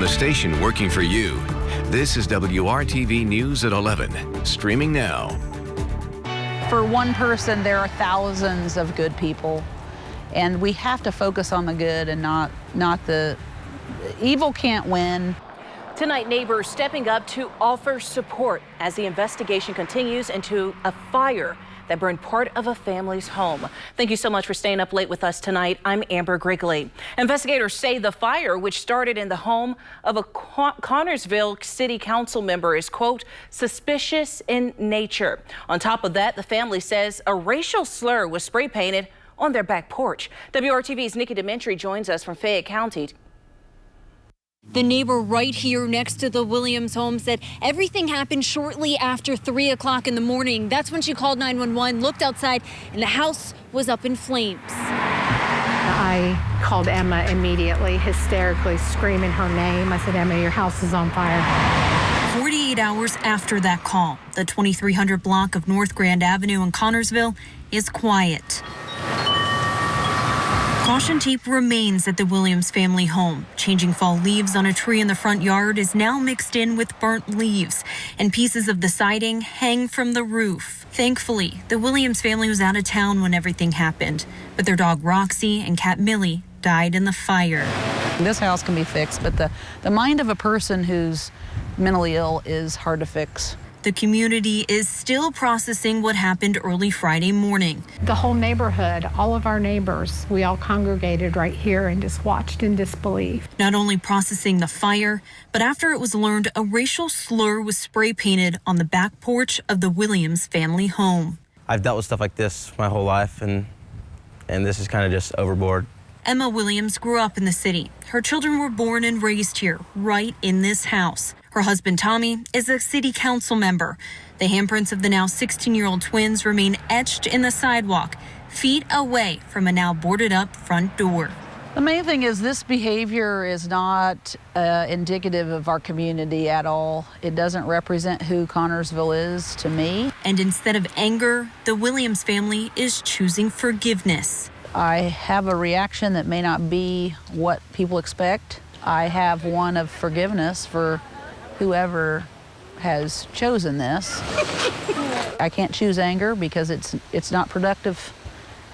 the station working for you. This is WRTV News at 11, streaming now. For one person, there are thousands of good people, and we have to focus on the good and not the evil can't win. Tonight, neighbors stepping up to offer support as the investigation continues into a fire that burned part of a family's home. Thank you so much for staying up late with us tonight. I'm Amber Grigley. Investigators say the fire, which started in the home of a Connersville City Council member, is, quote, suspicious in nature. On top of that, the family says a racial slur was spray painted on their back porch. WRTV's NIKKI DEMENTRI joins us from Fayette County. The neighbor right here next to the Williams home said everything happened shortly after 3 o'clock in the morning. That's when she called 911, looked outside, and the house was up in flames. I called Emma immediately, hysterically screaming her name. I said, Emma, your house is on fire. 48 hours after that call, the 2300 block of North Grand Avenue in Connersville is quiet. Caution tape remains at the Williams family home. Changing fall leaves on a tree in the front yard is now mixed in with burnt leaves, and pieces of the siding hang from the roof. Thankfully, the Williams family was out of town when everything happened, but their dog Roxy and cat Millie died in the fire. This house can be fixed, but the mind of a person who's mentally ill is hard to fix. The community is still processing what happened early Friday morning. The whole neighborhood, all of our neighbors, we all congregated right here and just watched in disbelief. Not only processing the fire, but after it was learned a racial slur was spray painted on the back porch of the Williams family home. I've dealt with stuff like this my whole life, and this is kind of just overboard. Emma Williams grew up in the city. Her children were born and raised here, right in this house. Her husband, Tommy, is a city council member. The handprints of the now 16-year-old twins remain etched in the sidewalk, feet away from a now boarded-up front door. The main thing is this behavior is not indicative of our community at all. It doesn't represent who Connersville is to me. And instead of anger, the Williams family is choosing forgiveness. I have a reaction that may not be what people expect. I have one of forgiveness for whoever has chosen this. I can't choose anger because it's not productive.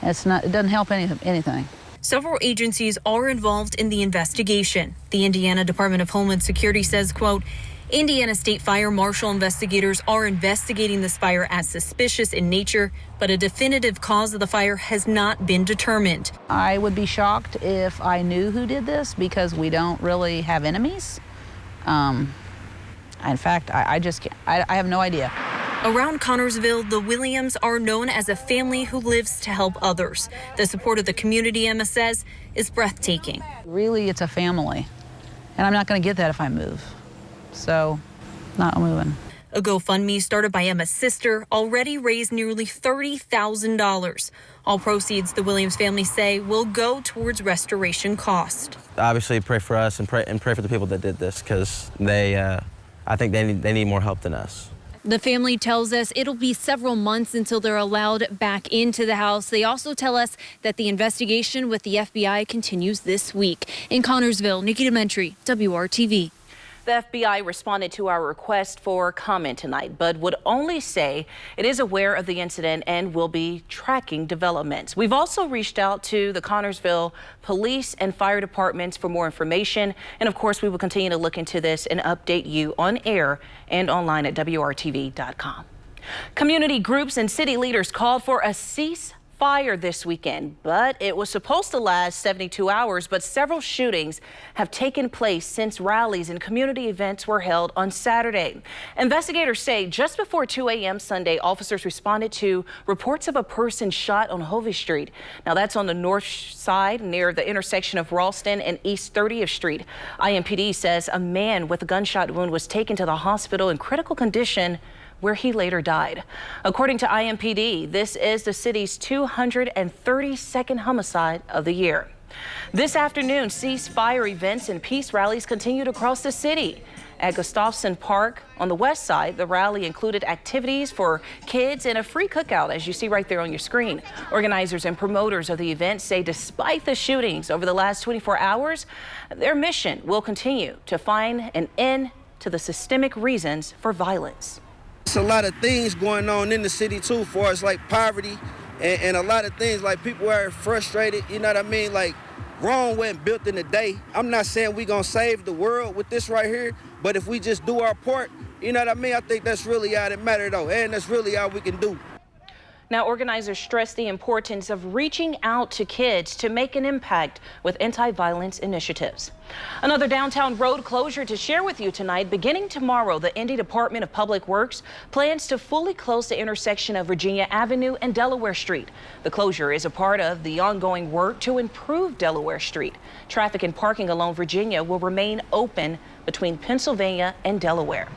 It doesn't help anything. Several agencies are involved in the investigation. The Indiana Department of Homeland Security says, quote, Indiana State Fire Marshal investigators are investigating this fire as suspicious in nature, but a definitive cause of the fire has not been determined. I would be shocked if I knew who did this because we don't really have enemies. In fact, I just can't. I have no idea. Around Connersville, the Williams are known as a family who lives to help others. The support of the community, Emma says, is breathtaking. Really, it's a family, and I'm not going to get that if I move. So, not moving. A GoFundMe started by Emma's sister already raised nearly $30,000. All proceeds, the Williams family say, will go towards restoration cost. Obviously, pray for us and pray for the people that did this, because I think they need more help than us. The family tells us it'll be several months until they're allowed back into the house. They also tell us that the investigation with the FBI continues this week. In Connersville, NIKKI DEMENTRI, WRTV. The FBI responded to our request for comment tonight, but would only say it is aware of the incident and will be tracking developments. We've also reached out to the Connersville police and fire departments for more information. And of course, we will continue to look into this and update you on air and online at WRTV.com. Community groups and city leaders called for a ceasefire this weekend, but it was supposed to last 72 hours, but several shootings have taken place since rallies and community events were held on Saturday. Investigators say just before 2 a.m. Sunday, officers responded to reports of a person shot on Hovey Street. Now that's on the north side near the intersection of Ralston and East 30th Street. IMPD says a man with a gunshot wound was taken to the hospital in critical condition, where he later died. According to IMPD, this is the city's 232nd homicide of the year. This afternoon, ceasefire events and peace rallies continued across the city. At Gustafson Park on the west side, the rally included activities for kids and a free cookout, as you see right there on your screen. Organizers and promoters of the event say despite the shootings over the last 24 hours, their mission will continue to find an end to the systemic reasons for violence. It's a lot of things going on in the city too, for us, like poverty and a lot of things, like people are frustrated, you know what I mean? Like Rome wasn't built in a day. I'm not saying we gonna save the world with this right here, but if we just do our part, you know what I mean? I think that's really all that matters though, and that's really all we can do. Now, organizers stress the importance of reaching out to kids to make an impact with anti-violence initiatives. Another downtown road closure to share with you tonight. Beginning tomorrow, the Indy Department of Public Works plans to fully close the intersection of Virginia Avenue and Delaware Street. The closure is a part of the ongoing work to improve Delaware Street. Traffic and parking along Virginia will remain open between Pennsylvania and Delaware.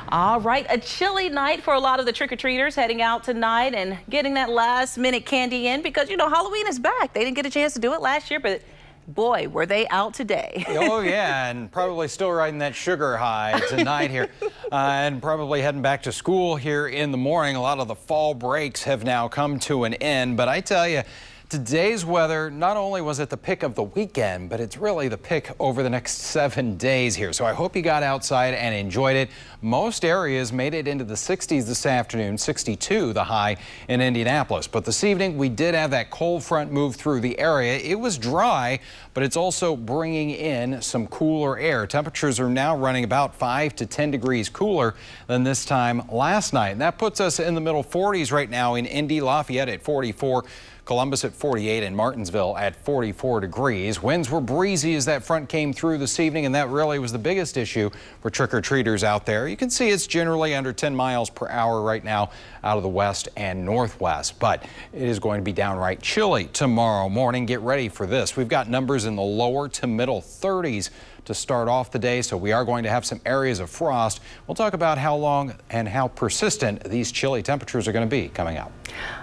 All right, a chilly night for a lot of the trick-or-treaters heading out tonight and getting that last-minute candy in because, you know, Halloween is back. They didn't get a chance to do it last year, but boy, were they out today. Oh, yeah, and probably still riding that sugar high tonight here. And probably heading back to school here in the morning. A lot of the fall breaks have now come to an end, but I tell you, today's weather, not only was it the pick of the weekend, but it's really the pick over the next 7 days here. So I hope you got outside and enjoyed it. Most areas made it into the 60s this afternoon, 62 the high in Indianapolis. But this evening, we did have that cold front move through the area. It was dry, but it's also bringing in some cooler air. Temperatures are now running about 5 to 10 degrees cooler than this time last night. And that puts us in the middle 40s right now in Indy, Lafayette at 44. Columbus at 48 and Martinsville at 44 degrees. Winds were breezy as that front came through this evening, and that really was the biggest issue for trick-or-treaters out there. You can see it's generally under 10 miles per hour right now out of the west and northwest, but it is going to be downright chilly tomorrow morning. Get ready for this. We've got numbers in the lower to middle 30s to start off the day, so we are going to have some areas of frost. We'll talk about how long and how persistent these chilly temperatures are going to be coming up.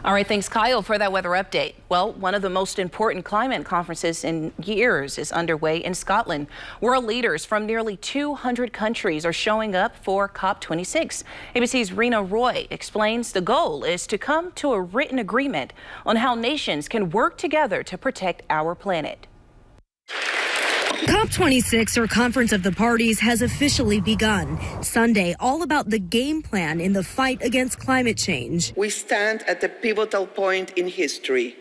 All right, thanks, Kyle, for that weather update. Well, one of the most important climate conferences in years is underway in Scotland. World leaders from nearly 200 countries are showing up for COP26. ABC's Rena Roy explains the goal is to come to a written agreement on how nations can work together to protect our planet. COP26, or Conference of the Parties, has officially begun. Sunday, all about the game plan in the fight against climate change. We stand at a pivotal point in history.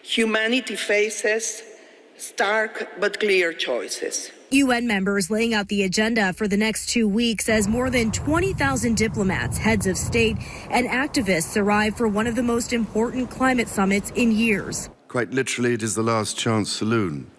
Humanity faces stark but clear choices. UN members laying out the agenda for the next 2 weeks as more than 20,000 diplomats, heads of state, and activists arrive for one of the most important climate summits in years. Quite literally, it is the last chance saloon.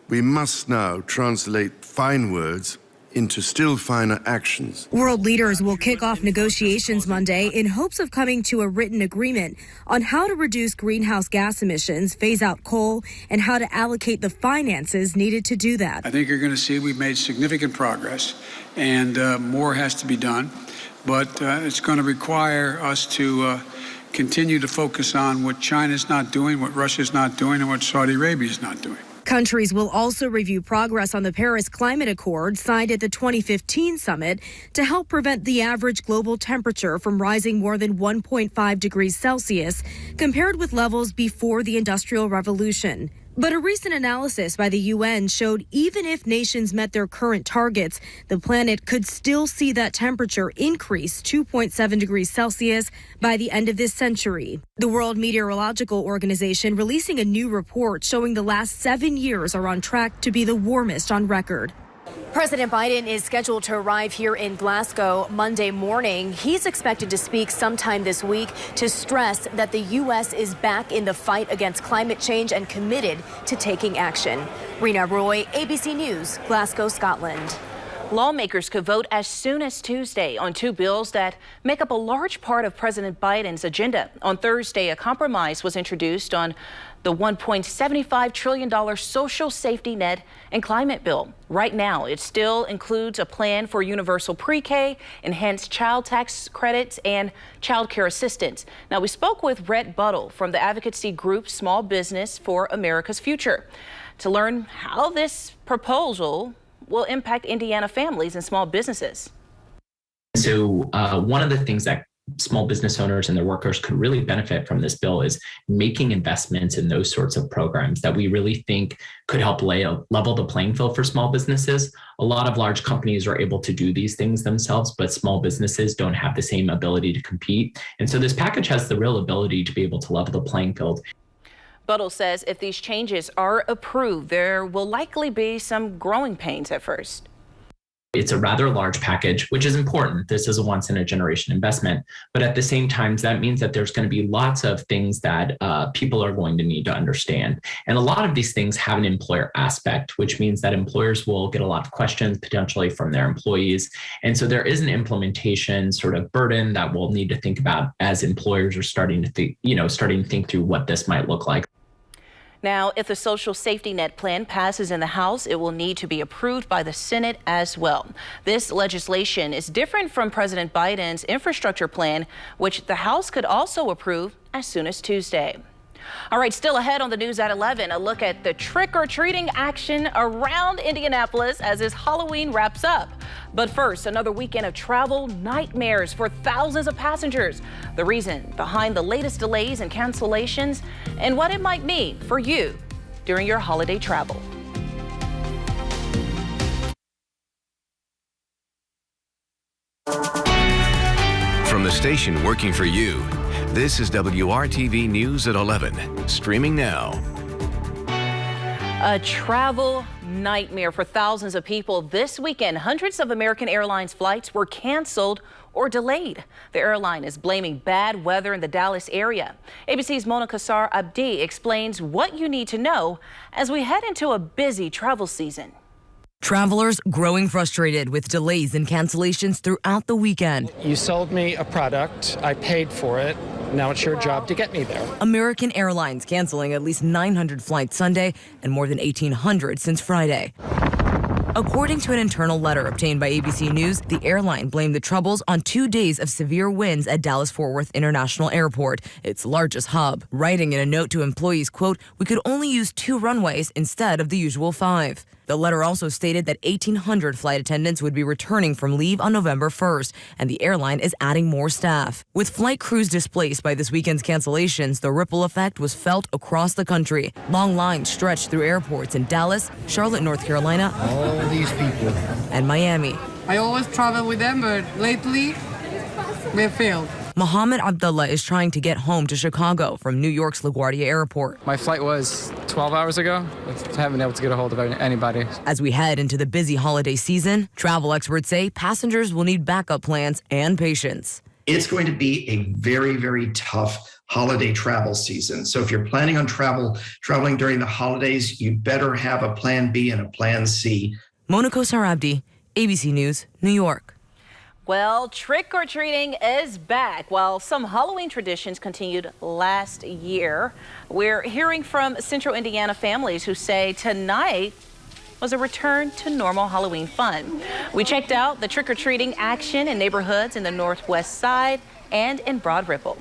We must now translate fine words into still finer actions. World leaders will kick off negotiations Monday in hopes of coming to a written agreement on how to reduce greenhouse gas emissions, phase out coal, and how to allocate the finances needed to do that. I think you're going to see we've made significant progress, and more has to be done. But it's going to require us to continue to focus on what China's not doing, what Russia's not doing, and what Saudi Arabia is not doing. Countries will also review progress on the Paris Climate Accord signed at the 2015 summit to help prevent the average global temperature from rising more than 1.5 degrees Celsius compared with levels before the Industrial Revolution. But a recent analysis by the UN showed even if nations met their current targets, the planet could still see that temperature increase 2.7 degrees Celsius by the end of this century. The World Meteorological Organization releasing a new report showing the last 7 years are on track to be the warmest on record. President Biden is scheduled to arrive here in Glasgow Monday morning. He's expected to speak sometime this week to stress that the U.S. is back in the fight against climate change and committed to taking action. Rena Roy, ABC News, Glasgow, Scotland. Lawmakers could vote as soon as Tuesday on two bills that make up a large part of President Biden's agenda. On Thursday, a compromise was introduced on the $1.75 trillion social safety net and climate bill. Right now, it still includes a plan for universal pre-K, enhanced child tax credits, and child care assistance. Now, we spoke with Rhett Buttle from the advocacy group Small Business for America's Future to learn how this proposal will impact Indiana families and small businesses. So one of the things that small business owners and their workers could really benefit from this bill is making investments in those sorts of programs that we really think could help level the playing field for small businesses. A lot of large companies are able to do these things themselves, but small businesses don't have the same ability to compete. And so this package has the real ability to be able to level the playing field. Buttle says if these changes are approved, there will likely be some growing pains at first. It's a rather large package, which is important. This is a once-in-a-generation investment. But at the same time, that means that there's going to be lots of things that people are going to need to understand. And a lot of these things have an employer aspect, which means that employers will get a lot of questions potentially from their employees. And so there is an implementation sort of burden that we'll need to think about as employers are starting to think through what this might look like. Now, if the social safety net plan passes in the House, it will need to be approved by the Senate as well. This legislation is different from President Biden's infrastructure plan, which the House could also approve as soon as Tuesday. All right, still ahead on the news at 11, a look at the trick-or-treating action around Indianapolis as this Halloween wraps up. But first, another weekend of travel nightmares for thousands of passengers. The reason behind the latest delays and cancellations and what it might mean for you during your holiday travel. From the station working for you, this is WRTV News at 11, streaming now. A travel nightmare for thousands of people this weekend. Hundreds of American Airlines flights were canceled or delayed. The airline is blaming bad weather in the Dallas area. ABC's Mona Kassar Abdi explains what you need to know as we head into a busy travel season. Travelers growing frustrated with delays and cancellations throughout the weekend. You sold me a product, I paid for it, now it's your job to get me there. American Airlines canceling at least 900 flights Sunday and more than 1,800 since Friday. According to an internal letter obtained by ABC News, the airline blamed the troubles on 2 days of severe winds at Dallas-Fort Worth International Airport, its largest hub. Writing in a note to employees, quote, "We could only use 2 runways instead of the usual 5. The letter also stated that 1,800 flight attendants would be returning from leave on November 1st, and the airline is adding more staff. With flight crews displaced by this weekend's cancellations, the ripple effect was felt across the country. Long lines stretched through airports in Dallas, Charlotte, North Carolina, all these people, and Miami. I always travel with them, but lately, they failed. Mohammed Abdullah is trying to get home to Chicago from New York's LaGuardia Airport. My flight was 12 hours ago. I haven't been able to get a hold of anybody. As we head into the busy holiday season, travel experts say passengers will need backup plans and patience. It's going to be a very, very tough holiday travel season. So if you're planning on traveling during the holidays, you better have a plan B and a plan C. Mona Kassar Abdi, ABC News, New York. Well, trick-or-treating is back. While some Halloween traditions continued last year, we're hearing from Central Indiana families who say tonight was a return to normal Halloween fun. We checked out the trick-or-treating action in neighborhoods in the Northwest Side and in Broad Ripple.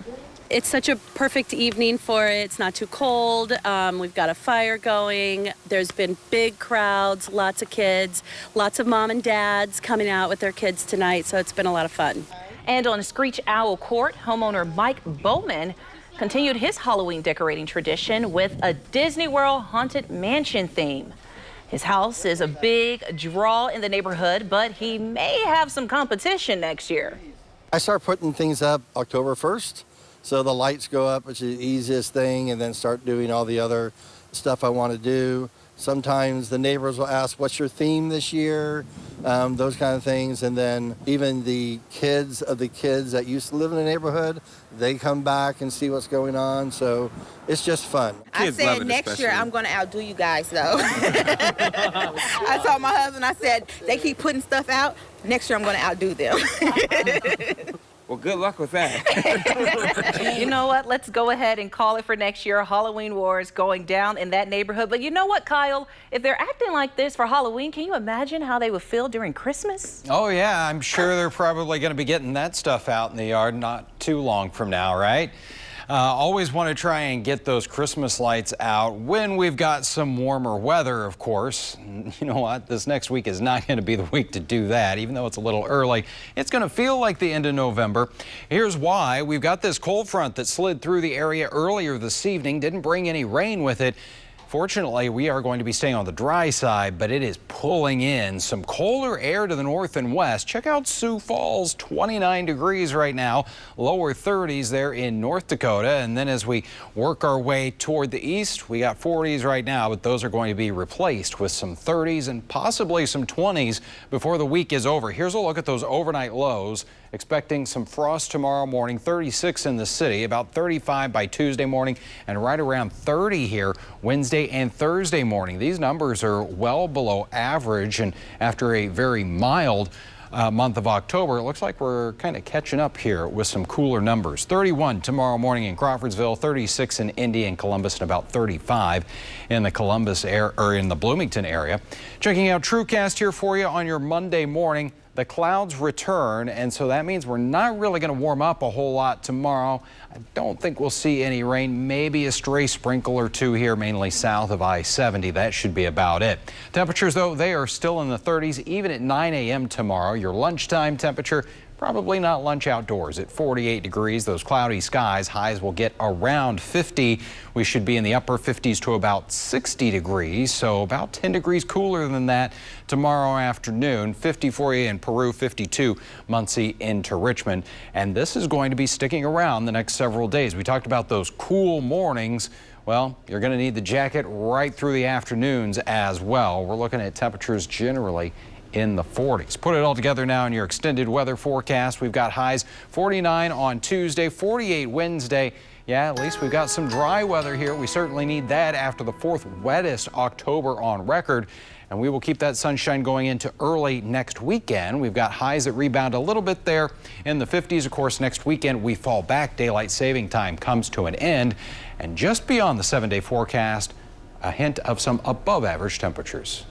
It's such a perfect evening for it. It's not too cold. We've got a fire going. There's been big crowds, lots of kids, lots of mom and dads coming out with their kids tonight. So it's been a lot of fun. And on Screech Owl Court, homeowner Mike Bowman continued his Halloween decorating tradition with a Disney World Haunted Mansion theme. His house is a big draw in the neighborhood, but he may have some competition next year. I start putting things up October 1st. So the lights go up, which is the easiest thing, and then start doing all the other stuff I want to do. Sometimes the neighbors will ask, what's your theme this year? Those kind of things. And then even the kids that used to live in the neighborhood, they come back and see what's going on. So it's just fun. I said next year I'm going to outdo you guys, though. I told my husband, I said, they keep putting stuff out. Next year I'm going to outdo them. Well, good luck with that. You know what? Let's go ahead and call it for next year. Halloween wars going down in that neighborhood. But you know what, Kyle? If they're acting like this for Halloween, can you imagine how they would feel during Christmas? Oh, yeah. I'm sure they're probably going to be getting that stuff out in the yard not too long from now, right? Always want to try and get those Christmas lights out when we've got some warmer weather, of course. You know what? This next week is not going to be the week to do that, even though it's a little early. It's going to feel like the end of November. Here's why. We've got this cold front that slid through the area earlier this evening, didn't bring any rain with it. Fortunately, we are going to be staying on the dry side, but it is pulling in some colder air to the north and west. Check out Sioux Falls, 29 degrees right now, lower 30s there in North Dakota. And then as we work our way toward the east, we got 40s right now, but those are going to be replaced with some 30s and possibly some 20s before the week is over. Here's a look at those overnight lows. Expecting some frost tomorrow morning, 36 in the city, about 35 by Tuesday morning, and right around 30 here Wednesday and Thursday morning. These numbers are well below average, and after a very mild month of October, it looks like we're kind of catching up here with some cooler numbers. 31 tomorrow morning in Crawfordsville, 36 in Indy and Columbus, and about 35 in the Columbus or in the Bloomington area. Checking out TrueCast here for you on your Monday morning. The clouds return, and so that means we're not really going to warm up a whole lot tomorrow. I don't think we'll see any rain, maybe a stray sprinkle or two here, mainly south of I-70. That should be about it. Temperatures, though, they are still in the 30s, even at 9 a.m. tomorrow. Your lunchtime temperature, probably not lunch outdoors at 48 degrees. Those cloudy skies, highs will get around 50. We should be in the upper 50s to about 60 degrees, so about 10 degrees cooler than that tomorrow afternoon. 50 for you in Peru, 52 Muncie into Richmond. And this is going to be sticking around the next several days. We talked about those cool mornings. Well, you're going to need the jacket right through the afternoons as well. We're looking at temperatures generally in the 40s. Put it all together now in your extended weather forecast. We've got highs 49 on Tuesday, 48 Wednesday. Yeah, at least we've got some dry weather here. We certainly need that after the fourth wettest October on record. And we will keep that sunshine going into early next weekend. We've got highs that rebound a little bit there in the 50s. Of course, next weekend we fall back. Daylight saving time comes to an end. And just beyond the 7-day forecast, a hint of some above average temperatures.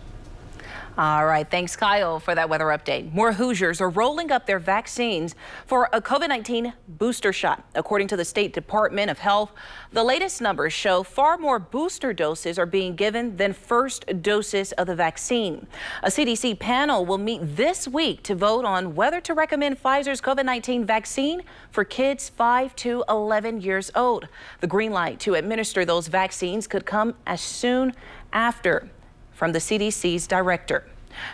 All right, thanks, Kyle, for that weather update. More Hoosiers are rolling up their vaccines for a COVID-19 booster shot. According to the State Department of Health, the latest numbers show far more booster doses are being given than first doses of the vaccine. A CDC panel will meet this week to vote on whether to recommend Pfizer's COVID-19 vaccine for kids 5 to 11 years old. The green light to administer those vaccines could come as soon after. From the CDC's director.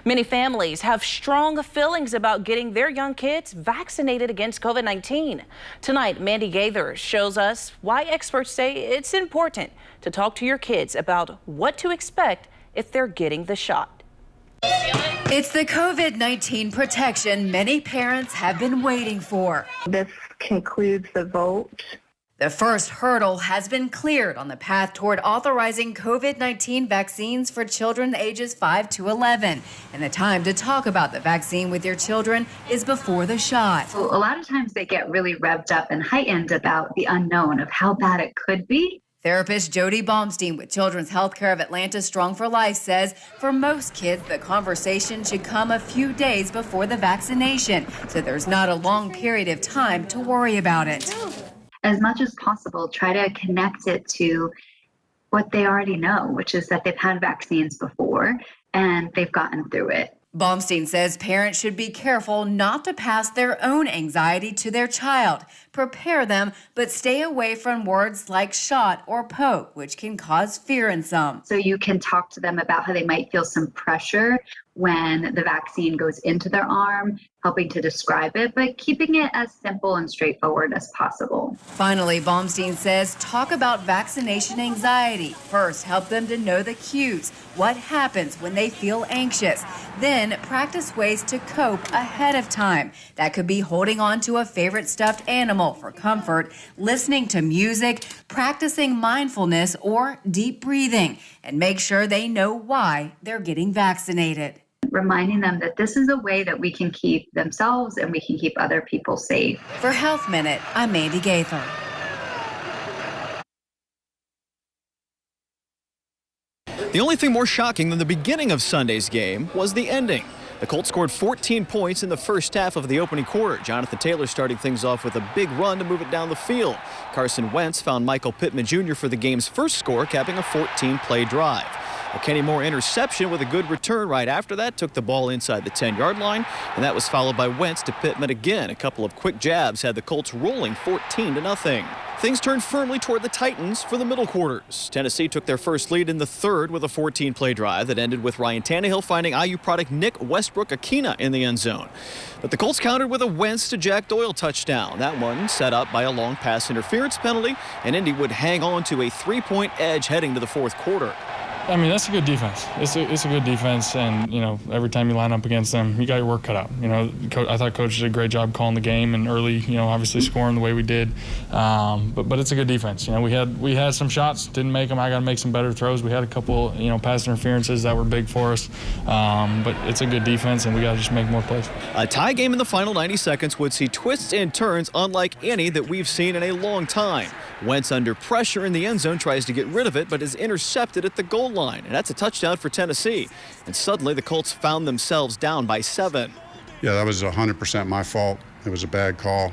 Many families have strong feelings about getting their young kids vaccinated against COVID-19. Tonight, Mandy Gaither shows us why experts say it's important to talk to your kids about what to expect if they're getting the shot. It's the COVID-19 protection many parents have been waiting for. This concludes the vote. The first hurdle has been cleared on the path toward authorizing COVID-19 vaccines for children ages 5 to 11. And the time to talk about the vaccine with your children is before the shot. So a lot of times they get really revved up and heightened about the unknown of how bad it could be. Therapist Jody Baumstein with Children's Healthcare of Atlanta Strong for Life says for most kids, the conversation should come a few days before the vaccination, so there's not a long period of time to worry about it. As much as possible, try to connect it to what they already know, which is that they've had vaccines before and they've gotten through it. Baumstein says parents should be careful not to pass their own anxiety to their child. Prepare them, but stay away from words like shot or poke, which can cause fear in some. So you can talk to them about how they might feel some pressure when the vaccine goes into their arm, helping to describe it, but keeping it as simple and straightforward as possible. Finally, Baumstein says talk about vaccination anxiety. First, help them to know the cues, what happens when they feel anxious. Then practice ways to cope ahead of time. That could be holding on to a favorite stuffed animal for comfort, listening to music, practicing mindfulness or deep breathing, and make sure they know why they're getting vaccinated. Reminding them that this is a way that we can keep themselves and we can keep other people safe. For Health Minute, I'm Mandy Gaither. The only thing more shocking than the beginning of Sunday's game was the ending. The Colts scored 14 points in the first half of the opening quarter. Jonathan Taylor starting things off with a big run to move it down the field. Carson Wentz found Michael Pittman Jr. for the game's first score, capping a 14-play drive. A Kenny Moore interception with a good return right after that took the ball inside the 10-yard line, and that was followed by Wentz to Pittman again. A couple of quick jabs had the Colts rolling 14-0. Things turned firmly toward the Titans for the middle quarters. Tennessee took their first lead in the third with a 14-play drive that ended with Ryan Tannehill finding IU product Nick Westbrook-Akina in the end zone. But the Colts countered with a Wentz to Jack Doyle touchdown. That one set up by a long pass interference penalty, and Indy would hang on to a 3-point edge heading to the fourth quarter. I mean, that's a good defense. It's a good defense, and, you know, every time you line up against them, you got your work cut out. You know, I thought Coach did a great job calling the game and early, you know, obviously scoring the way we did. But it's a good defense. You know, we had some shots, didn't make them. I got to make some better throws. We had a couple, you know, pass interferences that were big for us. But it's a good defense, and we got to just make more plays. A tie game in the final 90 seconds would see twists and turns unlike any that we've seen in a long time. Wentz under pressure in the end zone tries to get rid of it, but is intercepted at the goal line, and that's a touchdown for Tennessee. And suddenly the Colts found themselves down by 7. Yeah, that was 100% my fault. It was a bad call.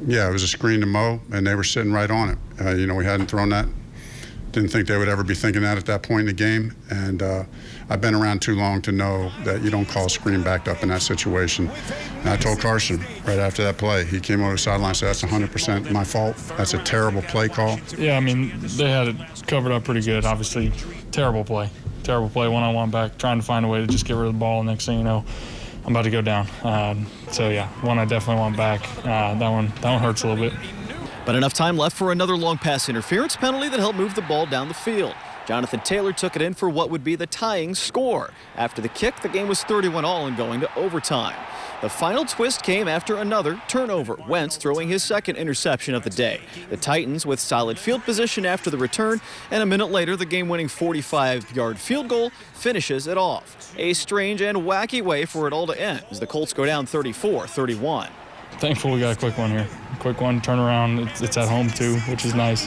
Yeah, it was a screen to Mo, and they were sitting right on it. You know, we hadn't thrown that. Didn't think they would ever be thinking that at that point in the game. And I've been around too long to know that you don't call screen backed up in that situation. And I told Carson right after that play, he came over the sideline and said, that's 100% my fault. That's a terrible play call. Yeah, I mean, they had it covered up pretty good. Obviously, terrible play, one-on-one back, trying to find a way to just get rid of the ball. Next thing you know, I'm about to go down. So yeah, one I definitely want back. That one hurts a little bit. But enough time left for another long pass interference penalty that helped move the ball down the field. Jonathan Taylor took it in for what would be the tying score. After the kick, the game was 31-all and going to overtime. The final twist came after another turnover, Wentz throwing his second interception of the day. The Titans with solid field position after the return, and a minute later, the game-winning 45-yard field goal finishes it off. A strange and wacky way for it all to end as the Colts go down 34-31. Thankful we got a quick one here. Quick one, turn around. It's at home too, which is nice.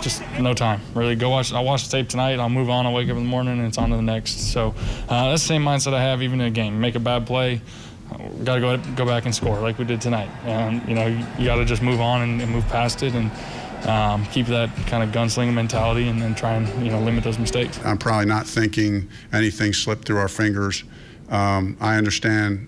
Just no time, really. I'll watch the tape tonight. I'll move on. I'll wake up in the morning and it's on to the next. So that's the same mindset I have even in a game. Make a bad play, got to go back and score like we did tonight. And you know, you got to just move on and move past it and keep that kind of gunslinger mentality and then try and, you know, limit those mistakes. I'm probably not thinking anything slipped through our fingers. I understand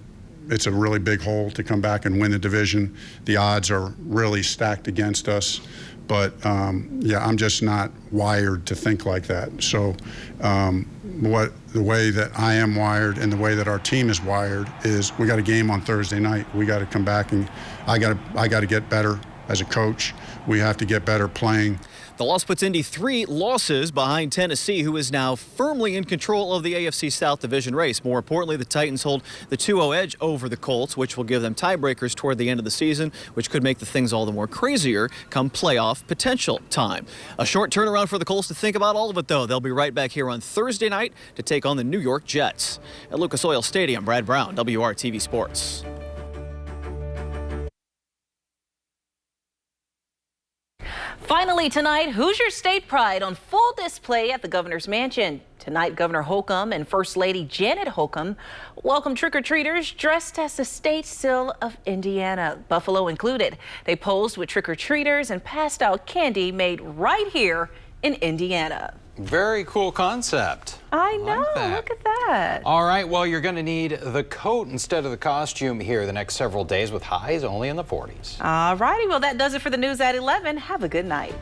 it's a really big hole to come back and win the division. The odds are really stacked against us. But, yeah, I'm just not wired to think like that. So the way that I am wired and the way that our team is wired is we got a game on Thursday night. We got to come back and I got to get better as a coach. We have to get better playing. The loss puts Indy 3 losses behind Tennessee, who is now firmly in control of the AFC South division race. More importantly, the Titans hold the 2-0 edge over the Colts, which will give them tiebreakers toward the end of the season, which could make the things all the more crazier come playoff potential time. A short turnaround for the Colts to think about all of it, though. They'll be right back here on Thursday night to take on the New York Jets. At Lucas Oil Stadium, Brad Brown, WRTV Sports. Finally tonight, Hoosier State Pride on full display at the Governor's Mansion. Tonight, Governor Holcomb and First Lady Janet Holcomb welcome trick-or-treaters dressed as the state seal of Indiana, Buffalo included. They posed with trick-or-treaters and passed out candy made right here in Indiana. Very cool concept. I know, look at that. All right, well, you're going to need the coat instead of the costume here the next several days with highs only in the 40s. All righty, well, that does it for the news at 11. Have a good night.